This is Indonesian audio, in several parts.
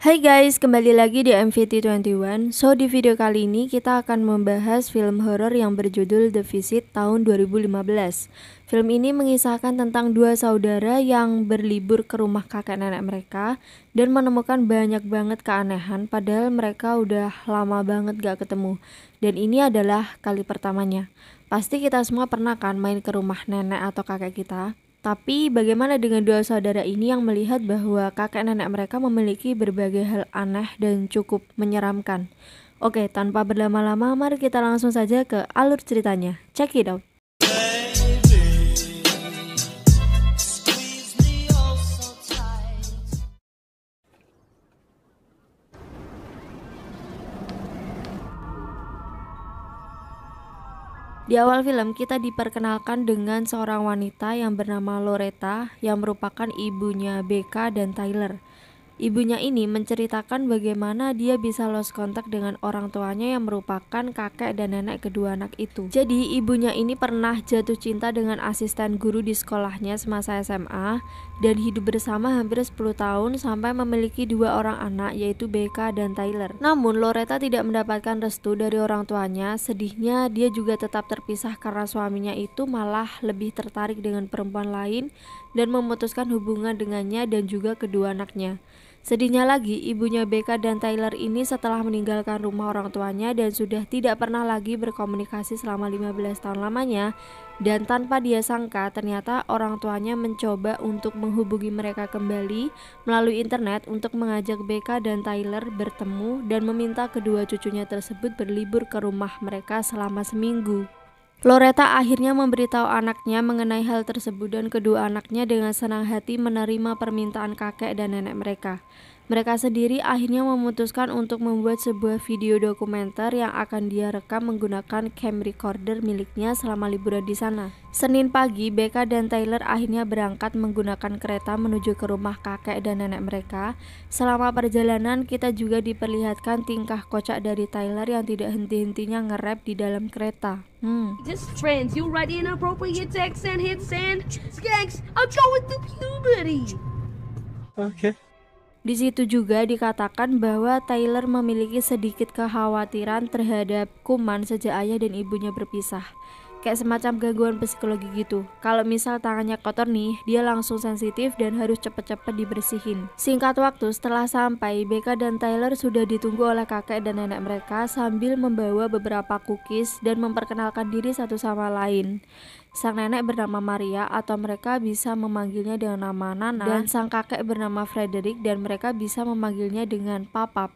Hai guys, kembali lagi di MVT21. So, di video kali ini kita akan membahas film horor yang berjudul The Visit tahun 2015. Film ini mengisahkan tentang dua saudara yang berlibur ke rumah kakek nenek mereka dan menemukan banyak banget keanehan padahal mereka udah lama banget gak ketemu. Dan ini adalah kali pertamanya. Pasti kita semua pernah kan main ke rumah nenek atau kakek kita. Tapi bagaimana dengan dua saudara ini yang melihat bahwa kakek nenek mereka memiliki berbagai hal aneh dan cukup menyeramkan? Oke, tanpa berlama-lama, mari kita langsung saja ke alur ceritanya. Check it out. Di awal film kita diperkenalkan dengan seorang wanita yang bernama Loretta yang merupakan ibunya Becca dan Tyler. Ibunya ini menceritakan bagaimana dia bisa lost contact dengan orang tuanya yang merupakan kakek dan nenek kedua anak itu. Jadi ibunya ini pernah jatuh cinta dengan asisten guru di sekolahnya semasa SMA dan hidup bersama hampir 10 tahun sampai memiliki dua orang anak yaitu Becca dan Tyler. Namun Loretta tidak mendapatkan restu dari orang tuanya. Sedihnya dia juga tetap terpisah karena suaminya itu malah lebih tertarik dengan perempuan lain dan memutuskan hubungan dengannya dan juga kedua anaknya. Sedihnya lagi, ibunya Becca dan Tyler ini setelah meninggalkan rumah orang tuanya dan sudah tidak pernah lagi berkomunikasi selama 15 tahun lamanya. Dan tanpa dia sangka, ternyata orang tuanya mencoba untuk menghubungi mereka kembali melalui internet untuk mengajak Becca dan Tyler bertemu dan meminta kedua cucunya tersebut berlibur ke rumah mereka selama seminggu. Loretta akhirnya memberitahu anaknya mengenai hal tersebut dan kedua anaknya dengan senang hati menerima permintaan kakek dan nenek mereka. Mereka sendiri akhirnya memutuskan untuk membuat sebuah video dokumenter yang akan dia rekam menggunakan cam recorder miliknya selama liburan di sana. Senin pagi, Becca dan Tyler akhirnya berangkat menggunakan kereta menuju ke rumah kakek dan nenek mereka. Selama perjalanan, kita juga diperlihatkan tingkah kocak dari Tyler yang tidak henti-hentinya nge-rap di dalam kereta. Just friends, you write inappropriate text and hit send. Skanks, I'm going through puberty. Okay. Di situ juga dikatakan bahwa Tyler memiliki sedikit kekhawatiran terhadap kuman sejak ayah dan ibunya berpisah. Kayak semacam gangguan psikologi gitu. Kalau misal tangannya kotor nih, dia langsung sensitif dan harus cepet-cepet dibersihin. Singkat waktu setelah sampai, Becca dan Tyler sudah ditunggu oleh kakek dan nenek mereka sambil membawa beberapa cookies dan memperkenalkan diri satu sama lain. Sang nenek bernama Maria atau mereka bisa memanggilnya dengan nama Nana, dan sang kakek bernama Frederick dan mereka bisa memanggilnya dengan Papap.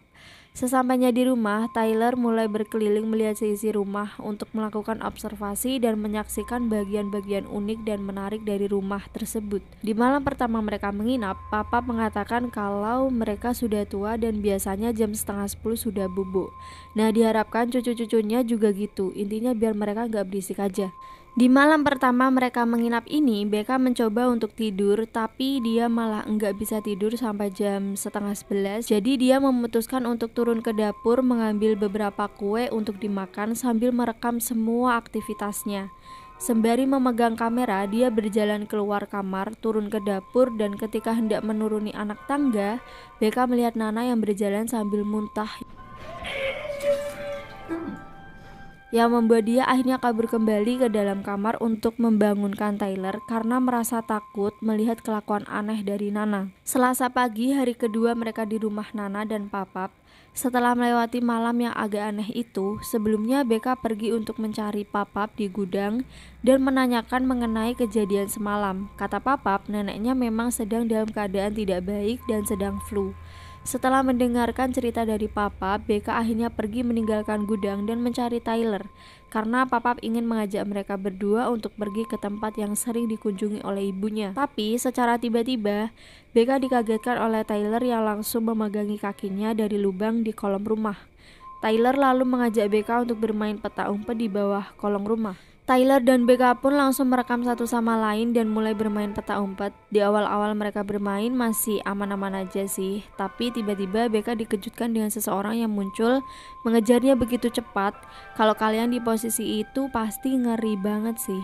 Sesampainya di rumah, Tyler mulai berkeliling melihat seisi rumah untuk melakukan observasi dan menyaksikan bagian-bagian unik dan menarik dari rumah tersebut. Di malam pertama mereka menginap, Papa mengatakan kalau mereka sudah tua dan biasanya jam setengah 10 sudah bubuk. Nah, diharapkan cucu-cucunya juga gitu, intinya biar mereka gak berisik aja. Di malam pertama mereka menginap ini, Becca mencoba untuk tidur, tapi dia malah enggak bisa tidur sampai jam setengah 11. Jadi dia memutuskan untuk turun ke dapur mengambil beberapa kue untuk dimakan sambil merekam semua aktivitasnya. Sembari memegang kamera, dia berjalan keluar kamar, turun ke dapur, dan ketika hendak menuruni anak tangga, Becca melihat Nana yang berjalan sambil muntah, yang membuat dia akhirnya kabur kembali ke dalam kamar untuk membangunkan Tyler karena merasa takut melihat kelakuan aneh dari Nana. Selasa pagi, hari kedua mereka di rumah Nana dan Papap. Setelah melewati malam yang agak aneh itu, sebelumnya Becca pergi untuk mencari Papap di gudang dan menanyakan mengenai kejadian semalam. Kata Papap, neneknya memang sedang dalam keadaan tidak baik dan sedang flu. Setelah mendengarkan cerita dari Papa, Becca akhirnya pergi meninggalkan gudang dan mencari Tyler karena Papa ingin mengajak mereka berdua untuk pergi ke tempat yang sering dikunjungi oleh ibunya. Tapi secara tiba-tiba, Becca dikagetkan oleh Tyler yang langsung memegangi kakinya dari lubang di kolong rumah. Tyler lalu mengajak Becca untuk bermain peta umpet di bawah kolong rumah. Tyler dan Becca pun langsung merekam satu sama lain dan mulai bermain peta umpet. Di awal-awal mereka bermain masih aman-aman aja sih, tapi tiba-tiba Becca dikejutkan dengan seseorang yang muncul mengejarnya begitu cepat. Kalau kalian di posisi itu pasti ngeri banget sih.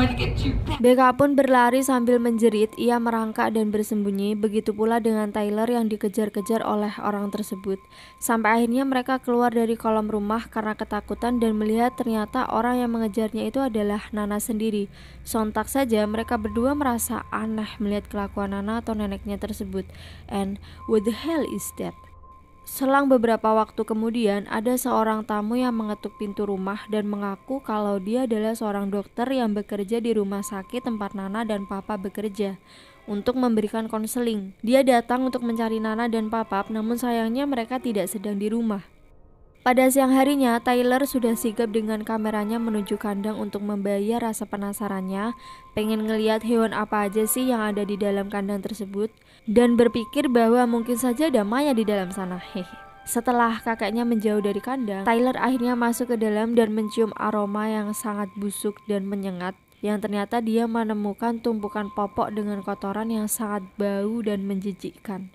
going to get you back. Becca pun berlari sambil menjerit. Ia merangkak dan bersembunyi. Begitu pula dengan Tyler yang dikejar-kejar oleh orang tersebut. Sampai akhirnya mereka keluar dari kolam rumah karena ketakutan dan melihat ternyata orang yang mengejarnya itu adalah Nana sendiri. Sontak saja mereka berdua merasa aneh melihat kelakuan Nana atau neneknya tersebut. And what the hell is that? Selang beberapa waktu kemudian, ada seorang tamu yang mengetuk pintu rumah dan mengaku kalau dia adalah seorang dokter yang bekerja di rumah sakit tempat Nana dan Papa bekerja untuk memberikan konseling. Dia datang untuk mencari Nana dan Papa, namun sayangnya mereka tidak sedang di rumah. Pada siang harinya, Tyler sudah sigap dengan kameranya menuju kandang untuk membayar rasa penasarannya, pengen ngeliat hewan apa aja sih yang ada di dalam kandang tersebut, dan berpikir bahwa mungkin saja ada Maya di dalam sana. Hehe. Setelah kakeknya menjauh dari kandang, Tyler akhirnya masuk ke dalam dan mencium aroma yang sangat busuk dan menyengat, yang ternyata dia menemukan tumpukan popok dengan kotoran yang sangat bau dan menjijikkan.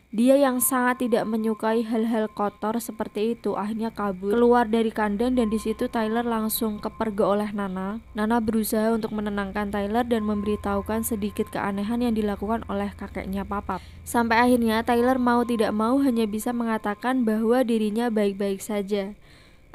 Dia yang sangat tidak menyukai hal-hal kotor seperti itu akhirnya kabur keluar dari kandang, dan di situ Tyler langsung kepergok oleh Nana. Nana berusaha untuk menenangkan Tyler dan memberitahukan sedikit keanehan yang dilakukan oleh kakeknya Papa. Sampai akhirnya Tyler mau tidak mau hanya bisa mengatakan bahwa dirinya baik-baik saja.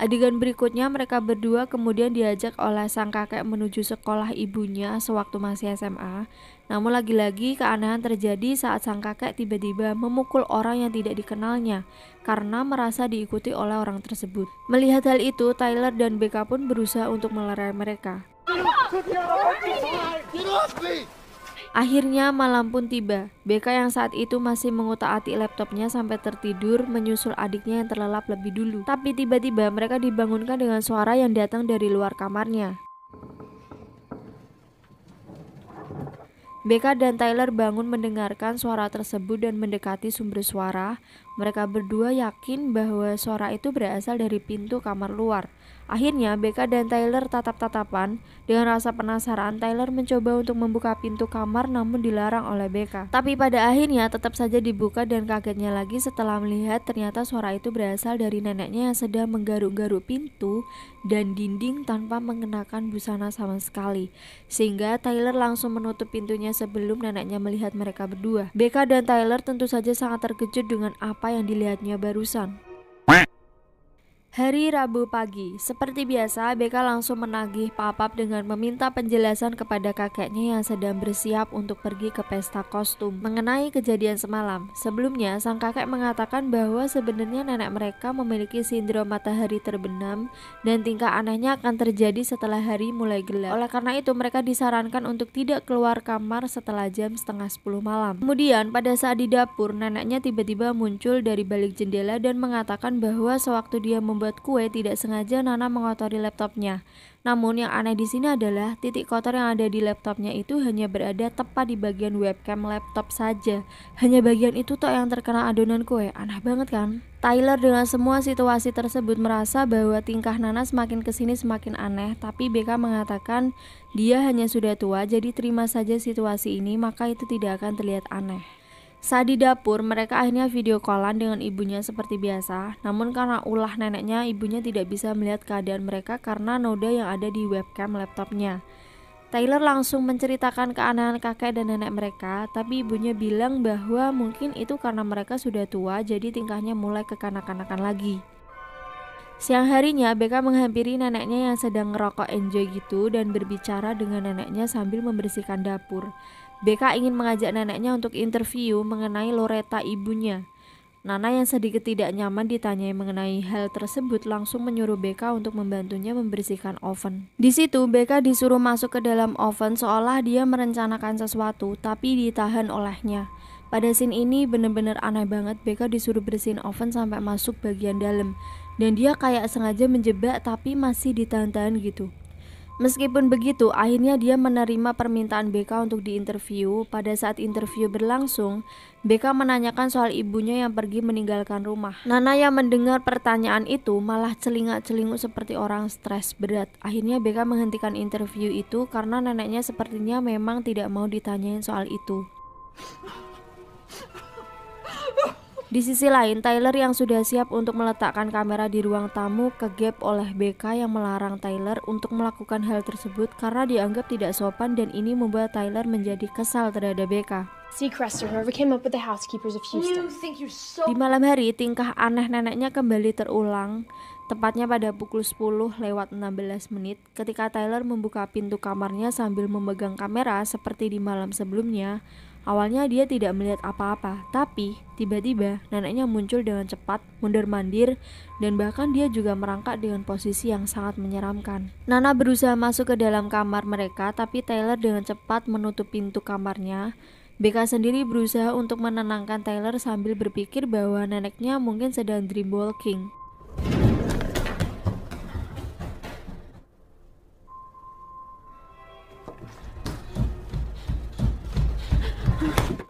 Adegan berikutnya mereka berdua kemudian diajak oleh sang kakek menuju sekolah ibunya sewaktu masih SMA. Namun lagi-lagi keanehan terjadi saat sang kakek tiba-tiba memukul orang yang tidak dikenalnya karena merasa diikuti oleh orang tersebut. Melihat hal itu, Tyler dan Becca pun berusaha untuk melerai mereka. Akhirnya malam pun tiba. Becca yang saat itu masih mengutak-atik laptopnya sampai tertidur menyusul adiknya yang terlelap lebih dulu. Tapi tiba-tiba mereka dibangunkan dengan suara yang datang dari luar kamarnya. Becca dan Tyler bangun mendengarkan suara tersebut dan mendekati sumber suara. Mereka berdua yakin bahwa suara itu berasal dari pintu kamar luar. Akhirnya Becca dan Tyler tatap-tatapan. Dengan rasa penasaran, Tyler mencoba untuk membuka pintu kamar namun dilarang oleh Becca. Tapi pada akhirnya tetap saja dibuka, dan kagetnya lagi setelah melihat ternyata suara itu berasal dari neneknya yang sedang menggaruk-garuk pintu dan dinding tanpa mengenakan busana sama sekali. Sehingga Tyler langsung menutup pintunya sebelum neneknya melihat mereka berdua. Becca dan Tyler tentu saja sangat terkejut dengan apa yang dilihatnya barusan. Hari Rabu pagi, seperti biasa Becca langsung menagih Papap dengan meminta penjelasan kepada kakeknya yang sedang bersiap untuk pergi ke pesta kostum mengenai kejadian semalam. Sebelumnya, sang kakek mengatakan bahwa sebenarnya nenek mereka memiliki sindrom matahari terbenam dan tingkah anehnya akan terjadi setelah hari mulai gelap. Oleh karena itu, mereka disarankan untuk tidak keluar kamar setelah jam 9:30 malam. Kemudian, pada saat di dapur, neneknya tiba-tiba muncul dari balik jendela dan mengatakan bahwa sewaktu dia membuat kue tidak sengaja Nana mengotori laptopnya. Namun yang aneh di sini adalah titik kotor yang ada di laptopnya itu hanya berada tepat di bagian webcam laptop saja. Hanya bagian itu toh yang terkena adonan kue. Aneh banget kan? Tyler dengan semua situasi tersebut merasa bahwa tingkah Nana semakin kesini semakin aneh. Tapi Becca mengatakan dia hanya sudah tua, jadi terima saja situasi ini, maka itu tidak akan terlihat aneh. Saat di dapur, mereka akhirnya video callan dengan ibunya seperti biasa. Namun karena ulah neneknya, ibunya tidak bisa melihat keadaan mereka karena noda yang ada di webcam laptopnya. Tyler langsung menceritakan keanehan kakek dan nenek mereka, tapi ibunya bilang bahwa mungkin itu karena mereka sudah tua, jadi tingkahnya mulai kekanak-kanakan lagi. Siang harinya, Becca menghampiri neneknya yang sedang ngerokok enjoy gitu dan berbicara dengan neneknya sambil membersihkan dapur. Becca ingin mengajak neneknya untuk interview mengenai Loretta ibunya. Nana yang sedikit tidak nyaman ditanyai mengenai hal tersebut langsung menyuruh Becca untuk membantunya membersihkan oven. Di situ Becca disuruh masuk ke dalam oven seolah dia merencanakan sesuatu, tapi ditahan olehnya. Pada scene ini bener-bener aneh banget. Becca disuruh bersihin oven sampai masuk bagian dalam, dan dia kayak sengaja menjebak tapi masih ditahan-tahan gitu. Meskipun begitu, akhirnya dia menerima permintaan Becca untuk diinterview. Pada saat interview berlangsung, Becca menanyakan soal ibunya yang pergi meninggalkan rumah. Nana yang mendengar pertanyaan itu malah celingak-celinguk seperti orang stres berat. Akhirnya Becca menghentikan interview itu karena neneknya sepertinya memang tidak mau ditanyain soal itu. Di sisi lain, Tyler yang sudah siap untuk meletakkan kamera di ruang tamu kegep oleh BK yang melarang Tyler untuk melakukan hal tersebut karena dianggap tidak sopan, dan ini membuat Tyler menjadi kesal terhadap BK. Seacrest or whoever came up with the housekeepers of Houston. You think you're so Di malam hari, tingkah aneh neneknya kembali terulang, tepatnya pada pukul 10:16 ketika Tyler membuka pintu kamarnya sambil memegang kamera seperti di malam sebelumnya. Awalnya dia tidak melihat apa-apa, tapi tiba-tiba neneknya muncul dengan cepat, mondar-mandir, dan bahkan dia juga merangkak dengan posisi yang sangat menyeramkan. Nana berusaha masuk ke dalam kamar mereka, tapi Tyler dengan cepat menutup pintu kamarnya. BK sendiri berusaha untuk menenangkan Tyler sambil berpikir bahwa neneknya mungkin sedang dreamwalking.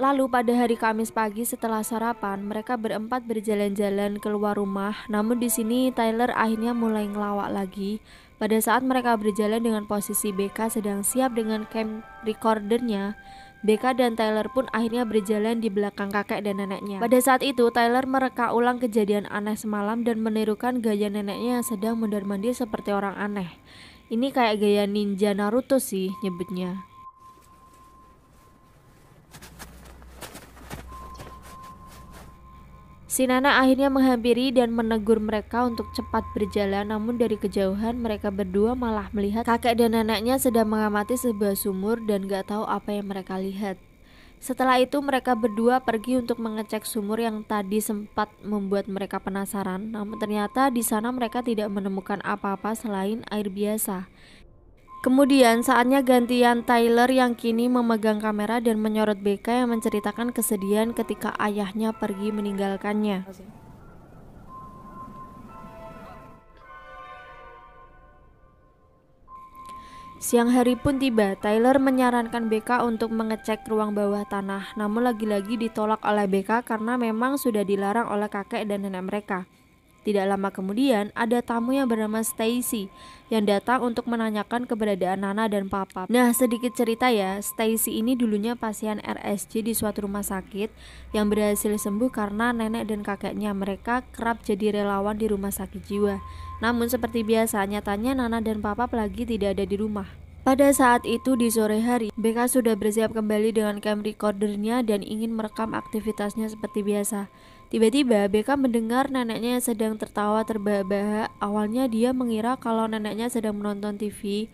Lalu pada hari Kamis pagi setelah sarapan, mereka berempat berjalan-jalan keluar rumah. Namun di sini Tyler akhirnya mulai ngelawak lagi. Pada saat mereka berjalan dengan posisi BK sedang siap dengan cam recordernya, BK dan Tyler pun akhirnya berjalan di belakang kakek dan neneknya. Pada saat itu Tyler mereka ulang kejadian aneh semalam dan menirukan gaya neneknya yang sedang mondar-mandir seperti orang aneh. Ini kayak gaya ninja Naruto sih nyebutnya. Si Nana akhirnya menghampiri dan menegur mereka untuk cepat berjalan, namun dari kejauhan mereka berdua malah melihat kakek dan neneknya sedang mengamati sebuah sumur dan gak tahu apa yang mereka lihat. Setelah itu mereka berdua pergi untuk mengecek sumur yang tadi sempat membuat mereka penasaran, namun ternyata di sana mereka tidak menemukan apa-apa selain air biasa. Kemudian saatnya gantian Tyler yang kini memegang kamera dan menyorot BK yang menceritakan kesedihan ketika ayahnya pergi meninggalkannya. Siang hari pun tiba. Tyler menyarankan BK untuk mengecek ruang bawah tanah, namun lagi-lagi ditolak oleh BK karena memang sudah dilarang oleh kakek dan nenek mereka. Tidak lama kemudian, ada tamu yang bernama Stacy yang datang untuk menanyakan keberadaan Nana dan Papa. Nah, sedikit cerita ya, Stacy ini dulunya pasien RSJ di suatu rumah sakit yang berhasil sembuh karena nenek dan kakeknya mereka kerap jadi relawan di rumah sakit jiwa. Namun seperti biasa, nyatanya Nana dan Papa lagi tidak ada di rumah. Pada saat itu di sore hari, BK sudah bersiap kembali dengan cam recordernya dan ingin merekam aktivitasnya seperti biasa. Tiba-tiba BK mendengar neneknya sedang tertawa terbahak-bahak. Awalnya dia mengira kalau neneknya sedang menonton TV,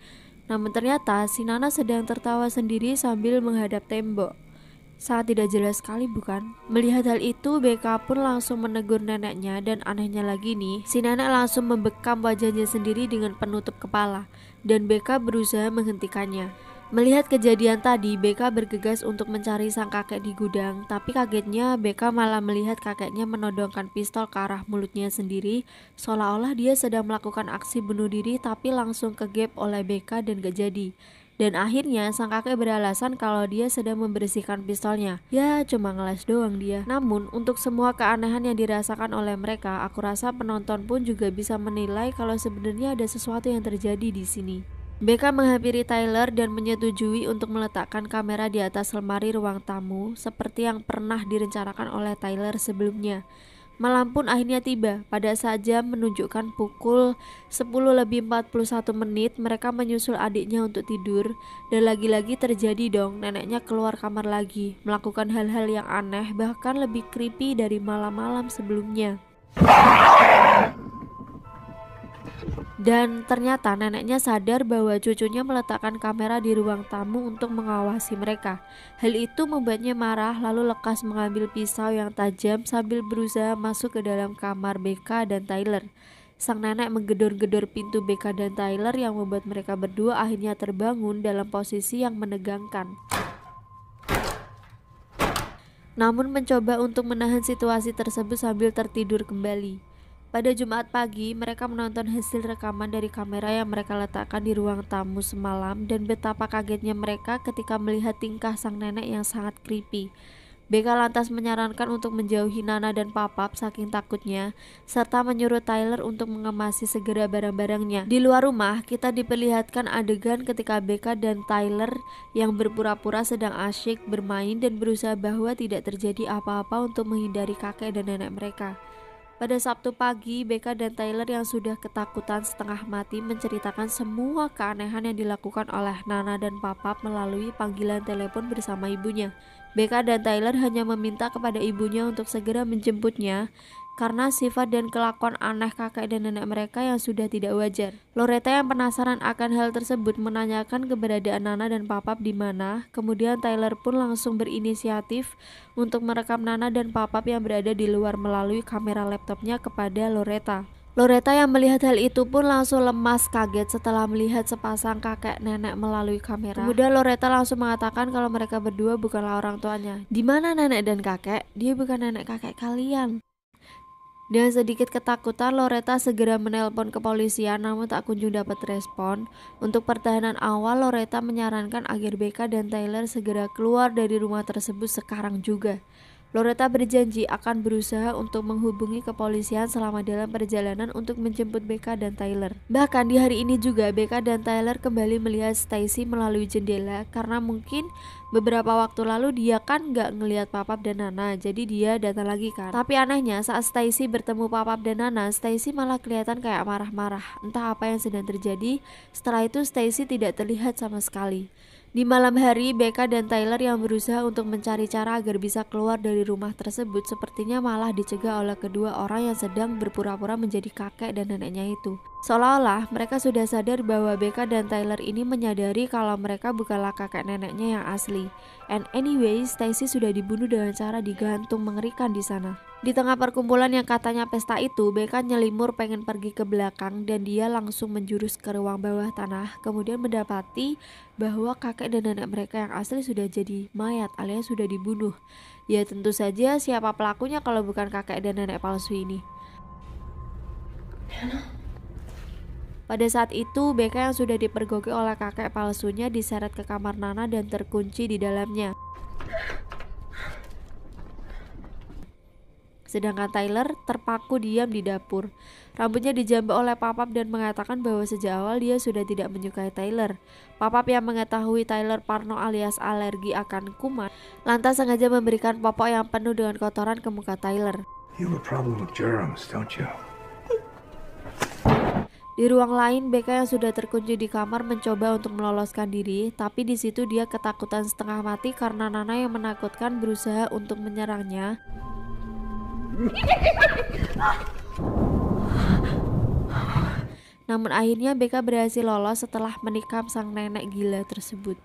namun ternyata si Nana sedang tertawa sendiri sambil menghadap tembok. Sangat tidak jelas sekali bukan? Melihat hal itu, BK pun langsung menegur neneknya dan anehnya lagi nih, si nenek langsung membekam wajahnya sendiri dengan penutup kepala dan BK berusaha menghentikannya. Melihat kejadian tadi, BK bergegas untuk mencari sang kakek di gudang, tapi kagetnya BK malah melihat kakeknya menodongkan pistol ke arah mulutnya sendiri, seolah-olah dia sedang melakukan aksi bunuh diri, tapi langsung kegep oleh BK dan gak jadi. Dan akhirnya sang kakek beralasan kalau dia sedang membersihkan pistolnya. Ya, cuma ngeles doang dia. Namun, untuk semua keanehan yang dirasakan oleh mereka, aku rasa penonton pun juga bisa menilai kalau sebenarnya ada sesuatu yang terjadi di sini. BK menghampiri Tyler dan menyetujui untuk meletakkan kamera di atas lemari ruang tamu seperti yang pernah direncanakan oleh Tyler sebelumnya. Malam pun akhirnya tiba. Pada saat jam menunjukkan pukul 10:41 mereka menyusul adiknya untuk tidur. Dan lagi-lagi terjadi dong, neneknya keluar kamar lagi, melakukan hal-hal yang aneh, bahkan lebih creepy dari malam-malam sebelumnya. Dan ternyata neneknya sadar bahwa cucunya meletakkan kamera di ruang tamu untuk mengawasi mereka. Hal itu membuatnya marah, lalu lekas mengambil pisau yang tajam sambil berusaha masuk ke dalam kamar BK dan Tyler. Sang nenek menggedor-gedor pintu BK dan Tyler yang membuat mereka berdua akhirnya terbangun dalam posisi yang menegangkan. Namun mencoba untuk menahan situasi tersebut sambil tertidur kembali. Pada Jumat pagi, mereka menonton hasil rekaman dari kamera yang mereka letakkan di ruang tamu semalam dan betapa kagetnya mereka ketika melihat tingkah sang nenek yang sangat creepy. Becca lantas menyarankan untuk menjauhi Nana dan Papap saking takutnya, serta menyuruh Tyler untuk mengemasi segera barang-barangnya. Di luar rumah, kita diperlihatkan adegan ketika Becca dan Tyler yang berpura-pura sedang asyik bermain dan berusaha bahwa tidak terjadi apa-apa untuk menghindari kakek dan nenek mereka. Pada Sabtu pagi, Becca dan Tyler yang sudah ketakutan setengah mati menceritakan semua keanehan yang dilakukan oleh Nana dan Papap melalui panggilan telepon bersama ibunya. Becca dan Tyler hanya meminta kepada ibunya untuk segera menjemputnya karena sifat dan kelakuan aneh kakek dan nenek mereka yang sudah tidak wajar. Loretta yang penasaran akan hal tersebut menanyakan keberadaan Nana dan Papap di mana. Kemudian Tyler pun langsung berinisiatif untuk merekam Nana dan Papap yang berada di luar melalui kamera laptopnya kepada Loretta. Loretta yang melihat hal itu pun langsung lemas kaget setelah melihat sepasang kakek nenek melalui kamera. Kemudian Loretta langsung mengatakan kalau mereka berdua bukanlah orang tuanya. Di mana nenek dan kakek? Dia bukan nenek kakek kalian. Dengan sedikit ketakutan, Loretta segera menelpon kepolisian namun tak kunjung dapat respon. Untuk pertahanan awal, Loretta menyarankan agar Becca dan Tyler segera keluar dari rumah tersebut sekarang juga. Loretta berjanji akan berusaha untuk menghubungi kepolisian selama dalam perjalanan untuk menjemput Becca dan Tyler. Bahkan di hari ini juga Becca dan Tyler kembali melihat Stacy melalui jendela karena mungkin beberapa waktu lalu dia kan nggak ngelihat Papap dan Nana, jadi dia datang lagi kan. Tapi anehnya saat Stacy bertemu Papap dan Nana, Stacy malah kelihatan kayak marah-marah. Entah apa yang sedang terjadi. Setelah itu Stacy tidak terlihat sama sekali. Di malam hari, Becca dan Tyler yang berusaha untuk mencari cara agar bisa keluar dari rumah tersebut sepertinya malah dicegah oleh kedua orang yang sedang berpura-pura menjadi kakek dan neneknya itu. Seolah-olah mereka sudah sadar bahwa Becca dan Tyler ini menyadari kalau mereka bukanlah kakek neneknya yang asli. And anyway, Stacy sudah dibunuh dengan cara digantung mengerikan di sana. Di tengah perkumpulan yang katanya pesta itu, Becca nyelimur pengen pergi ke belakang dan dia langsung menjurus ke ruang bawah tanah, kemudian mendapati bahwa kakek dan nenek mereka yang asli sudah jadi mayat alias sudah dibunuh. Ya tentu saja siapa pelakunya kalau bukan kakek dan nenek palsu ini. Pada saat itu, Becca yang sudah dipergoki oleh kakek palsunya diseret ke kamar Nana dan terkunci di dalamnya. Sedangkan Tyler terpaku diam di dapur. Rambutnya dijambak oleh Papap dan mengatakan bahwa sejak awal dia sudah tidak menyukai Tyler. Papap yang mengetahui Tyler parno alias alergi akan kuman, lantas sengaja memberikan popok yang penuh dengan kotoran ke muka Tyler. You have a problem with germs, don't you? Di ruang lain, Becca yang sudah terkunci di kamar mencoba untuk meloloskan diri, tapi di situ dia ketakutan setengah mati karena Nana yang menakutkan berusaha untuk menyerangnya. Namun akhirnya Becca berhasil lolos setelah menikam sang nenek gila tersebut.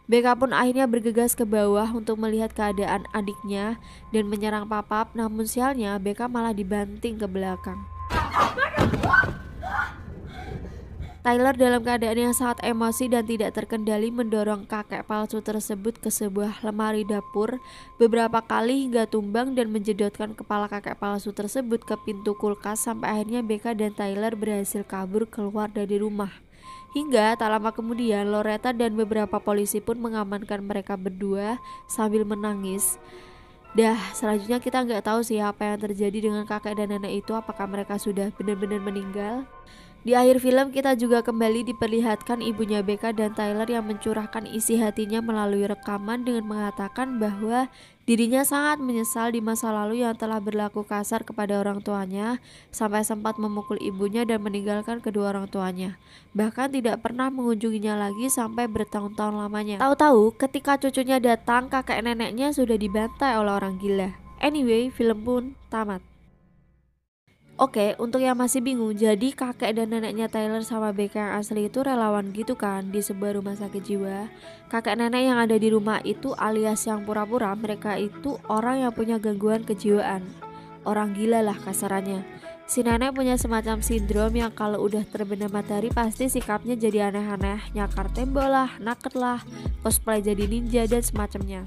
Becca pun akhirnya bergegas ke bawah untuk melihat keadaan adiknya dan menyerang Papap, namun sialnya Becca malah dibanting ke belakang. Tyler dalam keadaan yang sangat emosi dan tidak terkendali mendorong kakek palsu tersebut ke sebuah lemari dapur beberapa kali hingga tumbang dan menjedotkan kepala kakek palsu tersebut ke pintu kulkas sampai akhirnya Becca dan Tyler berhasil kabur keluar dari rumah. Hingga tak lama kemudian Loretta dan beberapa polisi pun mengamankan mereka berdua sambil menangis. Selanjutnya kita nggak tahu sih apa yang terjadi dengan kakek dan nenek itu, apakah mereka sudah benar-benar meninggal. Di akhir film kita juga kembali diperlihatkan ibunya Becca dan Tyler yang mencurahkan isi hatinya melalui rekaman dengan mengatakan bahwa dirinya sangat menyesal di masa lalu yang telah berlaku kasar kepada orang tuanya sampai sempat memukul ibunya dan meninggalkan kedua orang tuanya. Bahkan tidak pernah mengunjunginya lagi sampai bertahun-tahun lamanya. Tahu-tahu ketika cucunya datang, kakek neneknya sudah dibantai oleh orang gila. Anyway, film pun tamat. Oke, untuk yang masih bingung, jadi kakek dan neneknya Tyler sama Becca yang asli itu relawan gitu kan di sebuah rumah sakit jiwa. Kakek nenek yang ada di rumah itu alias yang pura-pura, mereka itu orang yang punya gangguan kejiwaan. Orang gila lah kasarannya. Si nenek punya semacam sindrom yang kalau udah terbenam matahari pasti sikapnya jadi aneh-aneh, nyakar tembok lah, naket lah, cosplay jadi ninja dan semacamnya.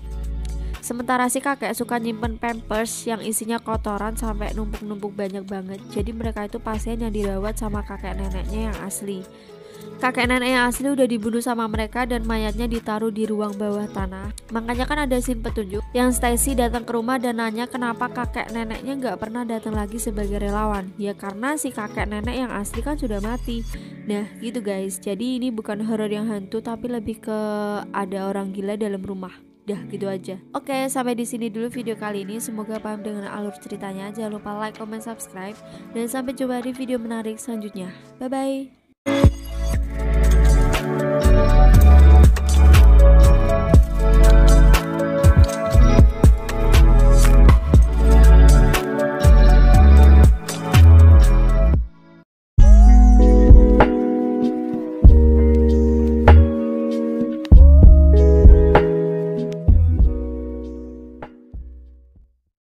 Sementara si kakek suka nyimpen pampers yang isinya kotoran sampai numpuk-numpuk banyak banget. Jadi mereka itu pasien yang dirawat sama kakek neneknya yang asli. Kakek nenek yang asli udah dibunuh sama mereka dan mayatnya ditaruh di ruang bawah tanah. Makanya kan ada scene petunjuk yang Stacy datang ke rumah dan nanya kenapa kakek neneknya nggak pernah datang lagi sebagai relawan. Ya karena si kakek nenek yang asli kan sudah mati. Nah gitu guys, jadi ini bukan horor yang hantu tapi lebih ke ada orang gila dalam rumah. Dah gitu aja. Oke, sampai di sini dulu video kali ini. Semoga paham dengan alur ceritanya. Jangan lupa like, comment, subscribe, dan sampai jumpa di video menarik selanjutnya. Bye bye.